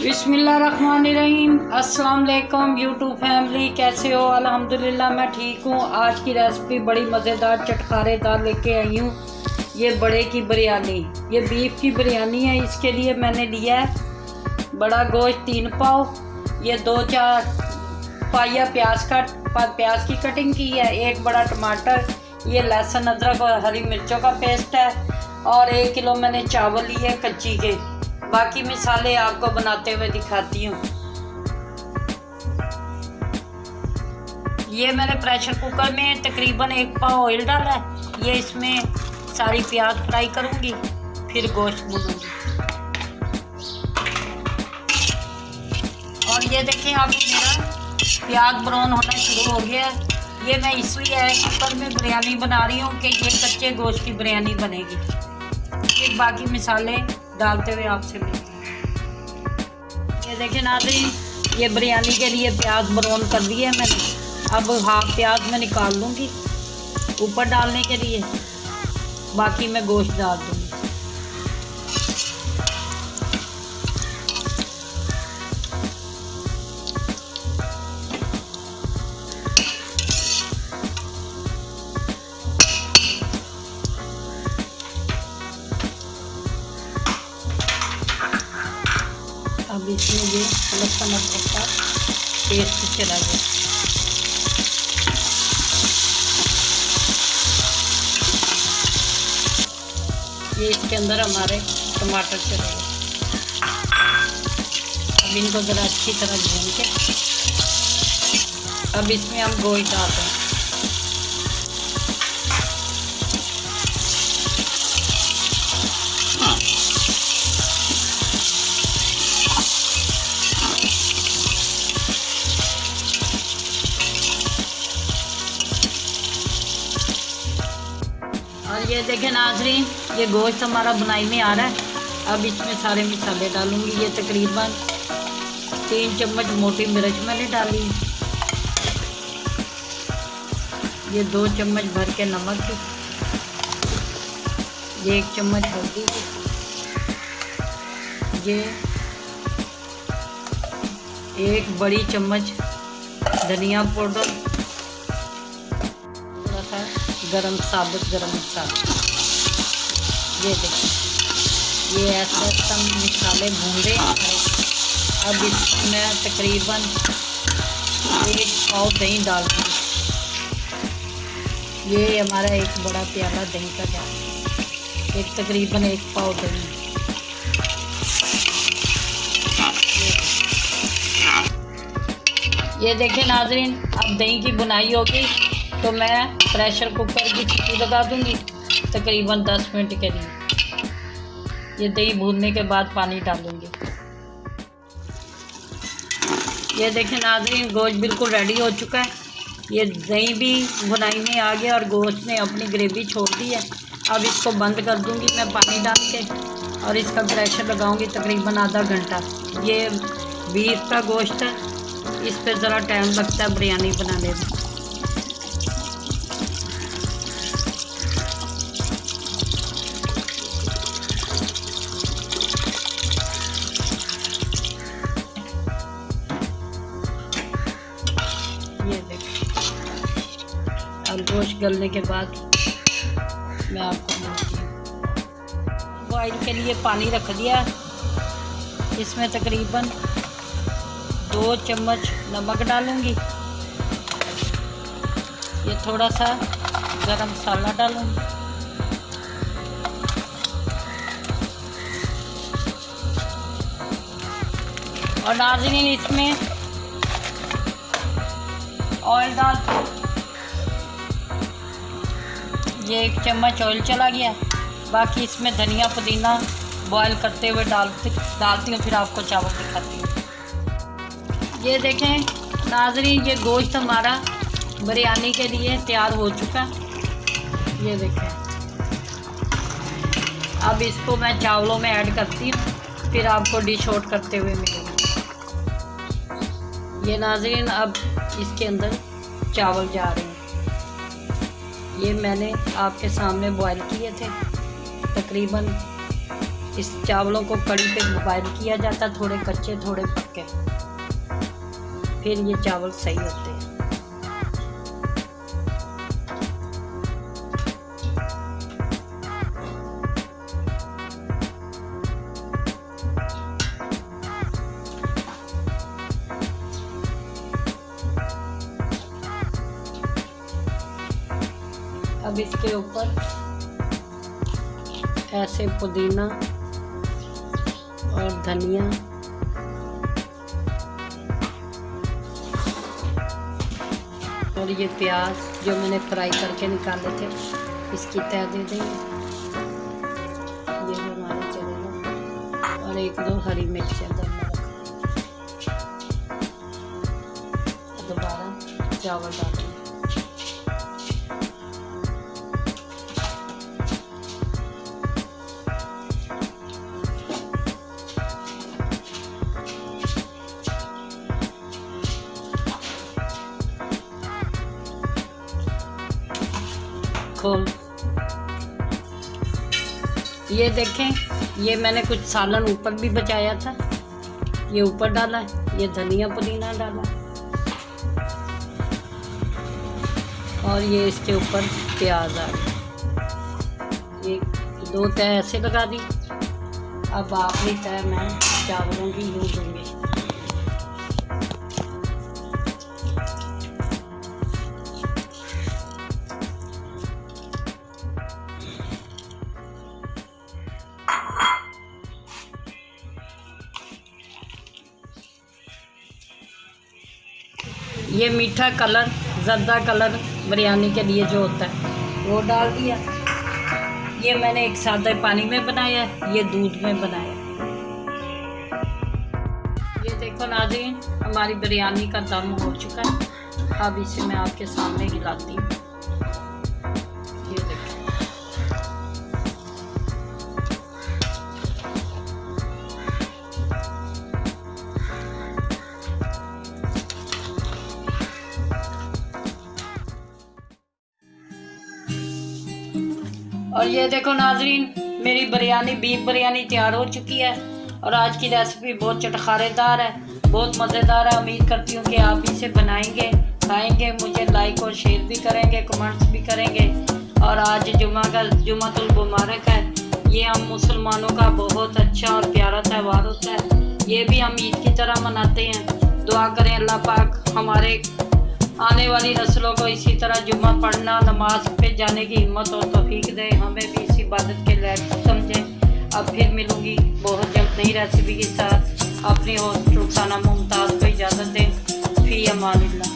बिस्मिल्लाहिर्रहमानिर्रहीम। अस्सलाम वालेकुम यूट्यूब फैमिली, कैसे हो? अल्हम्दुलिल्लाह मैं ठीक हूँ। आज की रेसिपी बड़ी मज़ेदार चटखारेदार लेके आई हूँ। ये बड़े की बिरयानी, ये बीफ की बिरयानी है। इसके लिए मैंने लिया है बड़ा गोश्त 3 पाव, ये 2-4 पाया प्याज की कटिंग की है, 1 बड़ा टमाटर, ये लहसुन अदरक और हरी मिर्चों का पेस्ट है, और 1 किलो मैंने चावल लिए कच्ची के। बाकी मिसाले आपको बनाते हुए दिखाती हूँ। ये मैंने प्रेशर कुकर में तकरीबन 1 पाव ऑयल डाला है। ये इसमें सारी प्याज फ्राई करूँगी, फिर गोश्त भूनूंगी। और ये देखें, अब मेरा प्याज ब्राउन होना शुरू हो गया है। ये मैं इसलिए कुकर में बिरयानी बना रही हूँ कि ये कच्चे गोश्त की बिरयानी बनेगी। फिर बाकी मिसाले डालते हुए आपसे मिलते हैं। ये देखें नाज़रीन, ये बिरयानी के लिए प्याज ब्राउन कर दिया है मैंने। अब हाफ प्याज मैं निकाल लूँगी ऊपर डालने के लिए, बाकी मैं गोश्त डाल दूँगी। अब इसमें ये लहसुन अदरक का पेस्ट चला गया। ये इसके अंदर हमारे टमाटर चले गए। अब इनको ज़रा अच्छी तरह भून के अब इसमें हम गोश्त डालते हैं। और ये देखें नाज़रीन, ये गोश्त हमारा बुनाई में आ रहा है। अब इसमें सारे मसाले डालूंगी। ये तकरीबन 3 चम्मच मोटी मिर्च मैंने डाली। ये 2 चम्मच भर के नमक की, ये 1 चम्मच हल्दी की, ये 1 बड़ी चम्मच धनिया पाउडर, थोड़ा सा साबुत गरम मसाला। ये देखिए, ये ऐसा सब मसाले भून रहे हैं। अब इसमें तकरीबन 1 पाव दही डाल दूँगी। ये हमारा 1 बड़ा प्याला दही का डाल, तकरीबन 1 पाव दही। ये देखें नाज़रीन, अब दही की बुनाई होगी तो मैं प्रेशर कुकर की सीटी लगा दूंगी तकरीबन 10 मिनट के लिए। ये दही भूनने के बाद पानी डालूंगी। ये देखें नाज़रीन, गोश्त बिल्कुल रेडी हो चुका है। ये दही भी भुनाई में आ गया और गोश्त ने अपनी ग्रेवी छोड़ दी है। अब इसको बंद कर दूंगी मैं पानी डाल के, और इसका प्रेशर लगाऊंगी तकरीबन आधा घंटा। ये बीफ का गोश्त है, इस पर ज़रा टाइम लगता है बिरयानी बनाने में। ये देखिए, और गोश्त गलने के बाद मैं आपको मिलती हूँ। बॉइल के लिए पानी रख दिया, इसमें तकरीबन 2 चम्मच नमक डालूंगी। ये थोड़ा सा गरम मसाला डालूंगी, और नाज़रीन इसमें ऑयल डाल, ये 1 चम्मच ऑयल चला गया। बाकी इसमें धनिया पुदीना बॉयल करते हुए डालती हूँ, फिर आपको चावल दिखाती हूँ। ये देखें नाज़रीन, ये गोश्त हमारा बिरयानी के लिए तैयार हो चुका। ये देखें, अब इसको मैं चावलों में ऐड करती हूँ, फिर आपको डिश आउट करते हुए मिलेंगे। ये नाज़रीन, अब इसके अंदर चावल जा रहे हैं। ये मैंने आपके सामने बॉयल किए थे, तकरीबन इस चावलों को कड़ी पे बॉयल किया जाता, थोड़े कच्चे थोड़े पक्के, फिर ये चावल सही होते हैं। अब इसके ऊपर ऐसे पुदीना और धनिया और ये प्याज जो मैंने फ्राई करके निकाले थे इसकी तह दे देंगे, ये हमारे चलेगा। और एक दो हरी मिर्च दोबारा चावल डाल देंगे। खोल, ये देखें, ये मैंने कुछ सालन ऊपर भी बचाया था, ये ऊपर डाला है, ये धनिया पुदीना डाला और ये इसके ऊपर प्याज आ गया। ये दो तह ऐसे लगा दी। अब आखिरी तह मैं चावलों की यूँ दूँगी। ये मीठा कलर, ज़र्दा कलर बिरयानी के लिए जो होता है वो डाल दिया। ये मैंने एक सादे पानी में बनाया है, ये दूध में बनाया। ये देखो नाज़रीन, हमारी बिरयानी का दम हो चुका है। अब इसे मैं आपके सामने हिलाती हूँ। ये देखो, और ये देखो नाजरीन, मेरी बिरयानी बीफ बिरयानी तैयार हो चुकी है। और आज की रेसिपी बहुत चटखारेदार है, बहुत मज़ेदार है। उम्मीद करती हूँ कि आप इसे बनाएंगे, खाएंगे, मुझे लाइक और शेयर भी करेंगे, कमेंट्स भी करेंगे। और आज जुमातुल मुबारक है। ये हम मुसलमानों का बहुत अच्छा और प्यारा त्यौहार होता है। ये भी हम ईद की तरह मनाते हैं। दुआ करें अल्लाह पाक हमारे आने वाली नस्लों को इसी तरह जुम्मा पढ़ना, नमाज पे जाने की हिम्मत और तौफीक दे, हमें भी इस इबादत के लायक समझें। अब फिर मिलूंगी बहुत जल्द नई रेसिपी के साथ। अपनी होस्ट रुखसाना मुमताज़ को इजाज़त दें। फ़ी अमानिल्लाह।